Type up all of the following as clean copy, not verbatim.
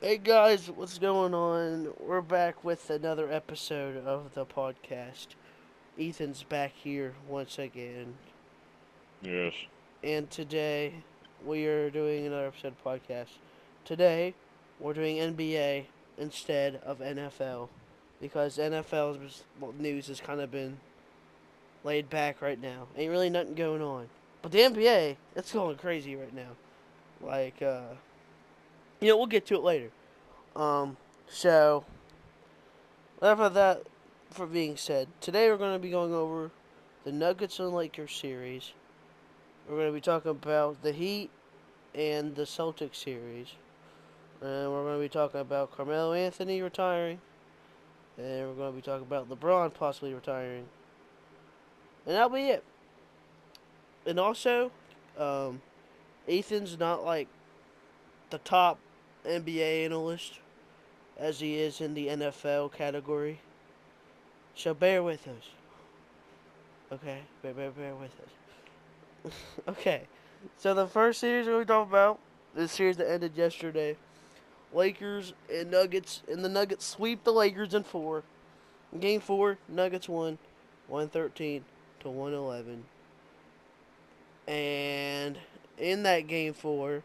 Hey guys, what's going on? We're back with another episode of the podcast. Ethan's back here once again, Yes. and today we are doing another episode of the podcast. Today we're doing NBA instead of NFL because NFL's news has kind of been laid back right now. Ain't really nothing going on, but the NBA it's going crazy right now. Like, we'll get to it later. Um, so enough of that for being said. Today we're going to be going over the Nuggets and Lakers series. We're going to be talking about the Heat and the Celtics series. And we're going to be talking about Carmelo Anthony retiring. And we're going to be talking about LeBron possibly retiring. And that'll be it. And also, um, Ethan's not like the top NBA analyst as he is in the NFL category. So bear with us. Okay? Bear with us. Okay. So the first series we talked about, this series that ended yesterday, Lakers and Nuggets, and the Nuggets sweep the Lakers in four. In Game four, Nuggets won, 113 to 111. And in that Game four,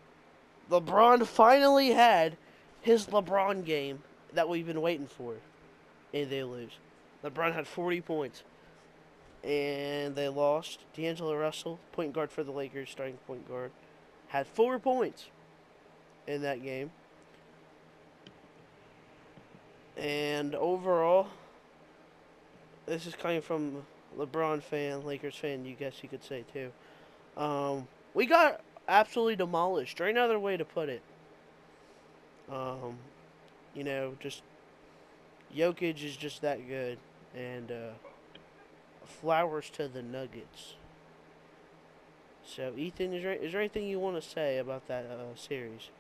LeBron finally had his LeBron game that we've been waiting for, and they lose. LeBron had 40 points, and they lost. D'Angelo Russell, point guard for the Lakers, starting point guard, had 4 points in that game. And overall, this is coming from LeBron fan, Lakers fan, you guess you could say too. We got absolutely demolished. Or another way to put it. Um, just Jokic is just that good, and flowers to the Nuggets. So, Ethan, is there anything you want to say about that series?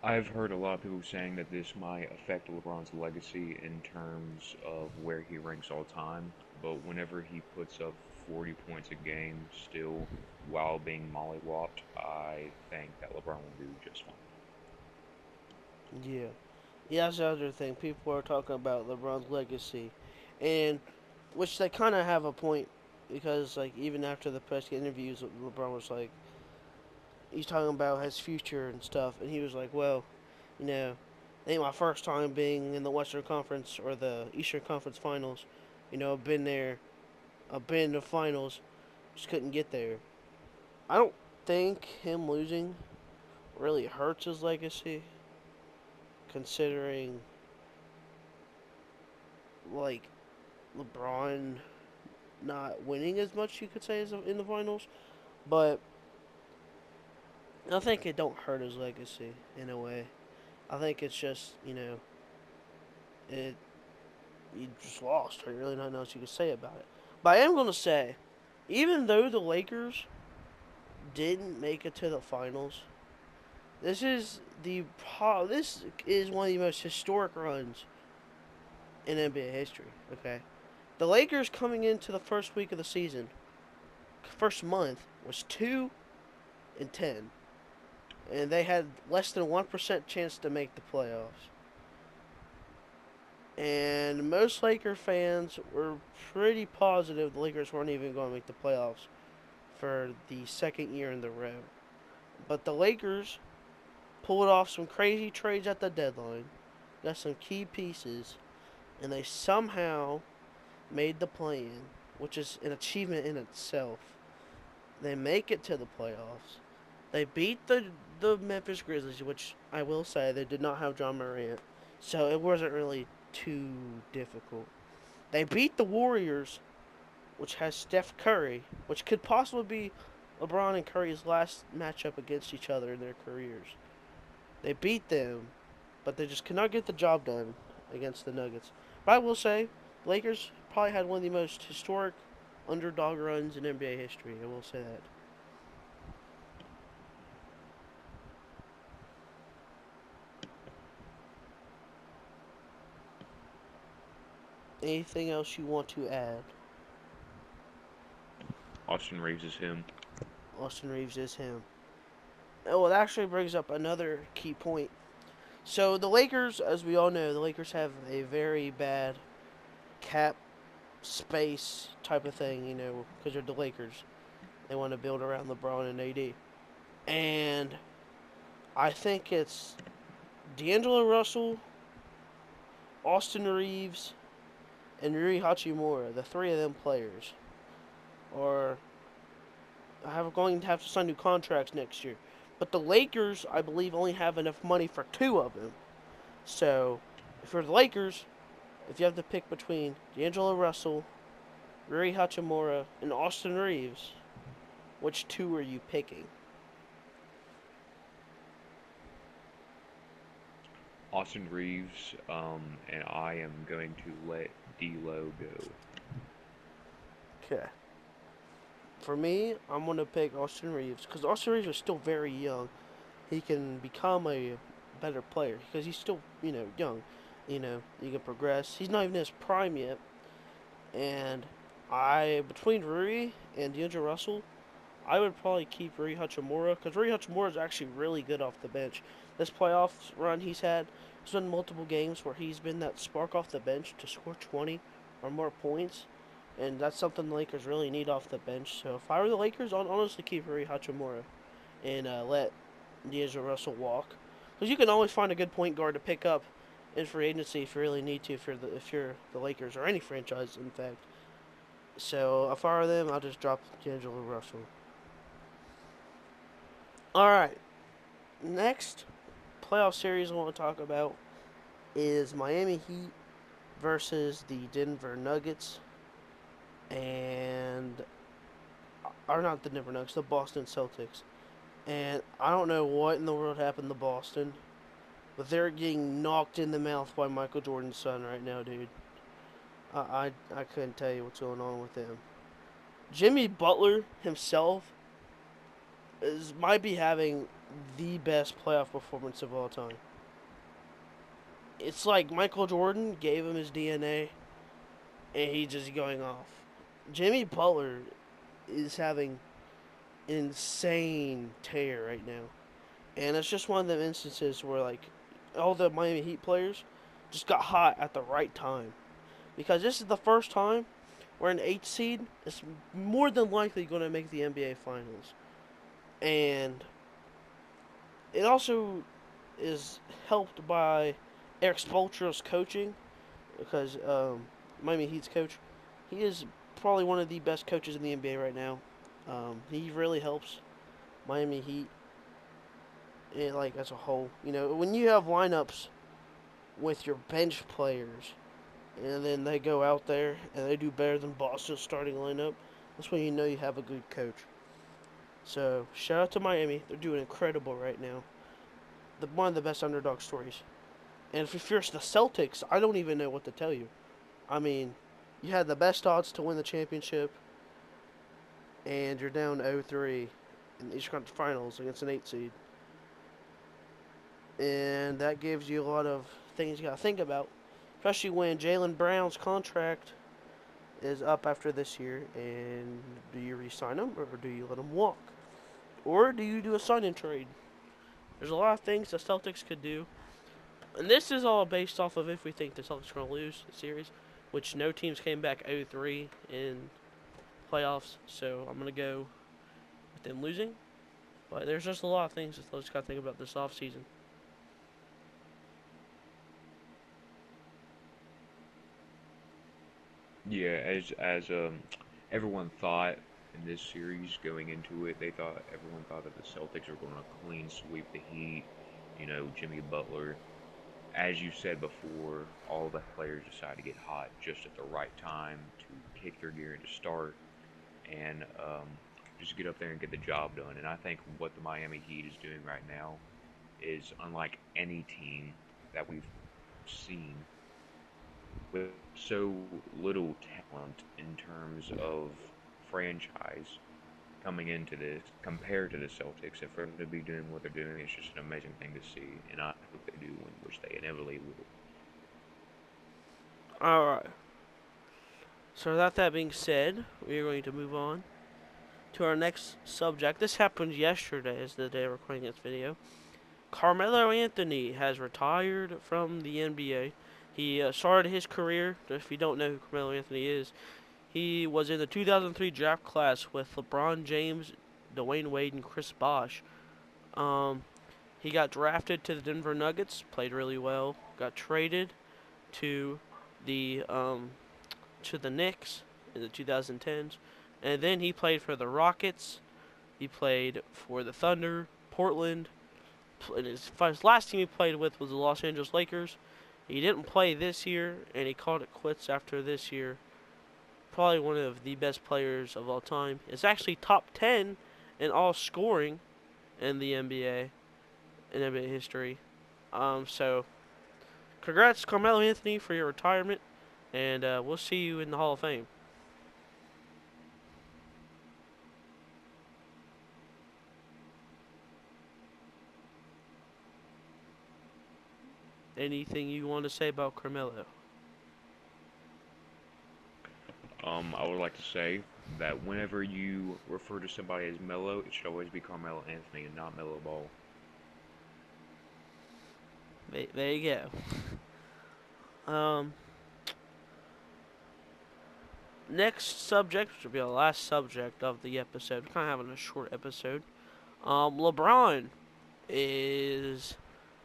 I've heard a lot of people saying that this might affect LeBron's legacy in terms of where he ranks all time, but whenever he puts up 40 points a game still while being mollywopped, I think that LeBron will do just fine. Yeah, yeah, that's the other thing. People are talking about LeBron's legacy, and which they kind of have a point because like even after the press interviews, LeBron was like he's talking about his future and stuff, and he was like, well, you know, I think my first time being in the Western Conference or the Eastern Conference Finals, I've been there, I've been in the finals, just couldn't get there. I don't think him losing really hurts his legacy, considering like LeBron not winning as much, you could say, as in the finals. But I think it don't hurt his legacy in a way. I think it's just it you just lost. There's really nothing else you could say about it. But I am gonna say, even though the Lakers didn't make it to the finals, this is one of the most historic runs in NBA history. Okay, the Lakers coming into the first week of the season, first month was 2-10, and they had less than 1% chance to make the playoffs. And most Laker fans were pretty positive the Lakers weren't even going to make the playoffs for the second year in the row. But the Lakers pulled off some crazy trades at the deadline, got some key pieces, and they somehow made the play in, which is an achievement in itself. They make it to the playoffs. They beat the Memphis Grizzlies, which I will say they did not have John Morant, so it wasn't really too difficult. They beat the Warriors, which has Steph Curry, which could possibly be LeBron and Curry's last matchup against each other in their careers. They beat them, but they just could not get the job done against the Nuggets. But I will say, Lakers probably had one of the most historic underdog runs in NBA history. I will say that. Anything else you want to add? Austin Reeves is him. Austin Reeves is him. Oh, it actually brings up another key point. So the Lakers, as we all know, the Lakers have a very bad cap space type of thing, because they're the Lakers. They want to build around LeBron and AD. And I think it's D'Angelo Russell, Austin Reeves, and Rui Hachimura. The three of them players are going to have to sign new contracts next year. But the Lakers, I believe, only have enough money for two of them. So, if you're the Lakers, if you have to pick between D'Angelo Russell, Rui Hachimura, and Austin Reeves, which two are you picking? Austin Reeves, and I am going to let D'Lo go. Okay. For me, I'm going to pick Austin Reeves because Austin Reeves is still very young. He can become a better player because he's still, young. He can progress. He's not even in his prime yet. And between Rui and D'Angelo Russell, I would probably keep Rui Hachimura because Rui Hachimura is actually really good off the bench. This playoff run he's had, there's been multiple games where he's been that spark off the bench to score 20 or more points, and that's something the Lakers really need off the bench. So if I were the Lakers, I'd honestly keep Rui Hachimura and let D'Angelo Russell walk, because you can always find a good point guard to pick up in free agency if you really need to. If you're the Lakers or any franchise, in fact. So if I were them, I'll just drop D'Angelo Russell. All right, next playoff series I want to talk about is Miami Heat versus the Denver Nuggets, and or not the Denver Nuggets, the Boston Celtics. And I don't know what in the world happened to Boston, but they're getting knocked in the mouth by Michael Jordan's son right now, dude. I couldn't tell you what's going on with him. Jimmy Butler himself might be having the best playoff performance of all time. It's like Michael Jordan gave him his DNA, and he's just going off. Jimmy Butler is having an insane tear right now, and it's just one of them instances where like all the Miami Heat players just got hot at the right time, because this is the first time where an 8 seed is more than likely going to make the NBA Finals, and it also is helped by Eric Spoelstra's coaching, because Miami Heat's coach, he is probably one of the best coaches in the NBA right now. He really helps Miami Heat, like as a whole. When you have lineups with your bench players, and then they go out there and they do better than Boston's starting lineup, that's when you know you have a good coach. So shout out to Miami; they're doing incredible right now. One of the best underdog stories. And if you're the Celtics, I don't even know what to tell you. I mean, you had the best odds to win the championship, and you're down 0-3 in the Eastern Conference Finals against an 8 seed. And that gives you a lot of things you got to think about, especially when Jaylen Brown's contract is up after this year. And do you re-sign him, or do you let him walk? Or do you do a sign-in trade? There's a lot of things the Celtics could do. And this is all based off of if we think the Celtics are going to lose the series, which no teams came back 0-3 in playoffs. So I'm going to go with them losing. But there's just a lot of things that Celtics got to think about this offseason. Yeah, as everyone thought in this series going into it, everyone thought that the Celtics were going to clean sweep the Heat. Jimmy Butler, as you said before, all the players decided to get hot just at the right time to kick their gear and to start and just get up there and get the job done. And I think what the Miami Heat is doing right now is unlike any team that we've seen, with so little talent in terms of franchise coming into this compared to the Celtics. If they're going to be doing what they're doing, it's just an amazing thing to see, and I hope they do win, which they inevitably will. Alright. So without that being said, we are going to move on to our next subject. This happened yesterday, is the day of recording this video. Carmelo Anthony has retired from the NBA. He started his career. If you don't know who Carmelo Anthony is, he was in the 2003 draft class with LeBron James, Dwayne Wade, and Chris Bosh. Um, he got drafted to the Denver Nuggets, played really well, got traded to the Knicks in the 2010s, and then he played for the Rockets. He played for the Thunder, Portland. And his last team he played with was the Los Angeles Lakers. He didn't play this year, and he called it quits after this year. Probably one of the best players of all time. It's actually top 10 in all scoring in the NBA, in NBA history. So, congrats, Carmelo Anthony, for your retirement, and we'll see you in the Hall of Fame. Anything you want to say about Carmelo? I would like to say that whenever you refer to somebody as Melo, it should always be Carmelo Anthony and not Melo Ball. There you go. Next subject, which will be our last subject of the episode. We're kind of having a short episode. LeBron is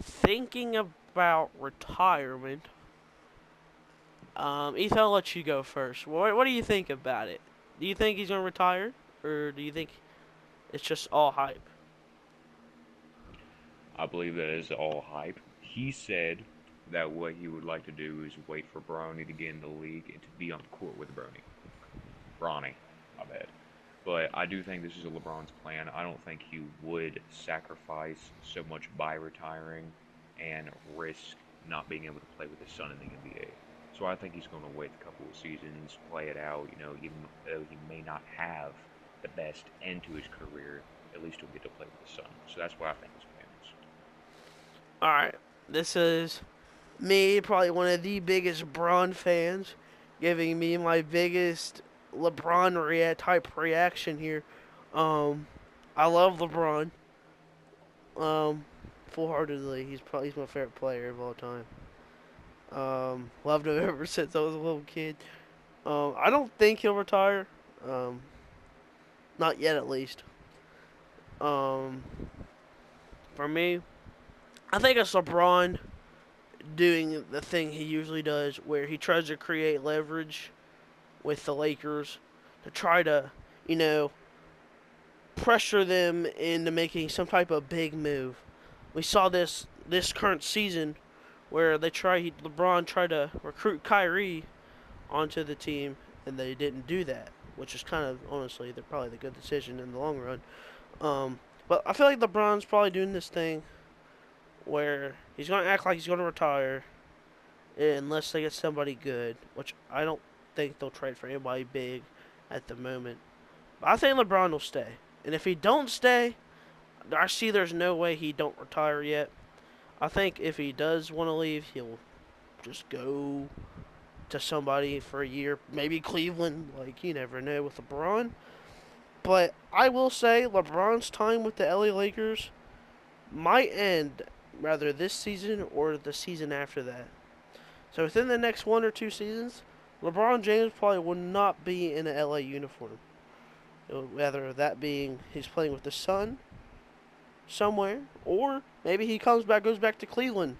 thinking about retirement. Ethan, I'll let you go first. What do you think about it? Do you think he's gonna retire, or do you think it's just all hype? I believe that is all hype. He said that what he would like to do is wait for Bronny to get in the league and to be on the court with Bronny, my bad. But I do think this is a LeBron's plan. I don't think he would sacrifice so much by retiring and risk not being able to play with his son in the NBA. So I think he's going to wait a couple of seasons, play it out. Even though he may not have the best end to his career, at least he'll get to play with his son. So that's what I think his plan is. Alright, this is me, probably one of the biggest Bron fans, giving me my biggest LeBron type reaction here. I love LeBron. Full-heartedly, he's my favorite player of all time. Loved him ever since I was a little kid. I don't think he'll retire. Not yet, at least. For me, I think it's LeBron doing the thing he usually does, where he tries to create leverage with the Lakers to try to, pressure them into making some type of big move. We saw this current season where LeBron tried to recruit Kyrie onto the team, and they didn't do that, which is kind of, honestly, they're probably the good decision in the long run. But I feel like LeBron's probably doing this thing where he's going to act like he's going to retire unless they get somebody good, which I don't think they'll trade for anybody big at the moment. But I think LeBron will stay. And if he don't stay, I see there's no way he don't retire yet. I think if he does want to leave, he'll just go to somebody for a year, maybe Cleveland. Like, you never know with LeBron. But I will say LeBron's time with the LA Lakers might end rather this season or the season after that. So within the next 1 or 2 seasons, LeBron James probably will not be in an LA uniform. Whether that being he's playing with the Sun somewhere, or maybe he goes back to Cleveland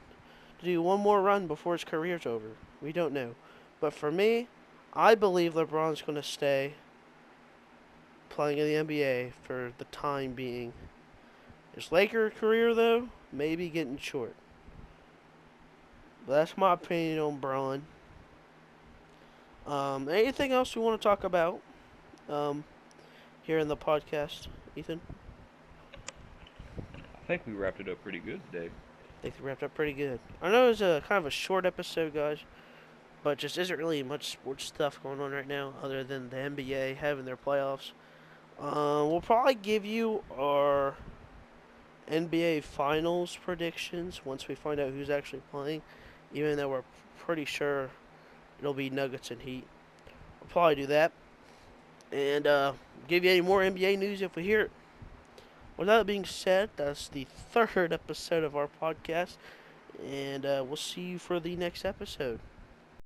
to do one more run before his career's over. We don't know. But for me, I believe LeBron's going to stay playing in the NBA for the time being. His Laker career, though, may be getting short. But that's my opinion on Bron. Anything else you want to talk about here in the podcast, Ethan? I think we wrapped it up pretty good today. I think we wrapped up pretty good. I know it was a kind of a short episode, guys, but just isn't really much sports stuff going on right now other than the NBA having their playoffs. We'll probably give you our NBA Finals predictions once we find out who's actually playing, even though we're pretty sure it'll be Nuggets and Heat. We'll probably do that. and give you any more NBA news if we hear it. With that being said, that's the third episode of our podcast, and we'll see you for the next episode.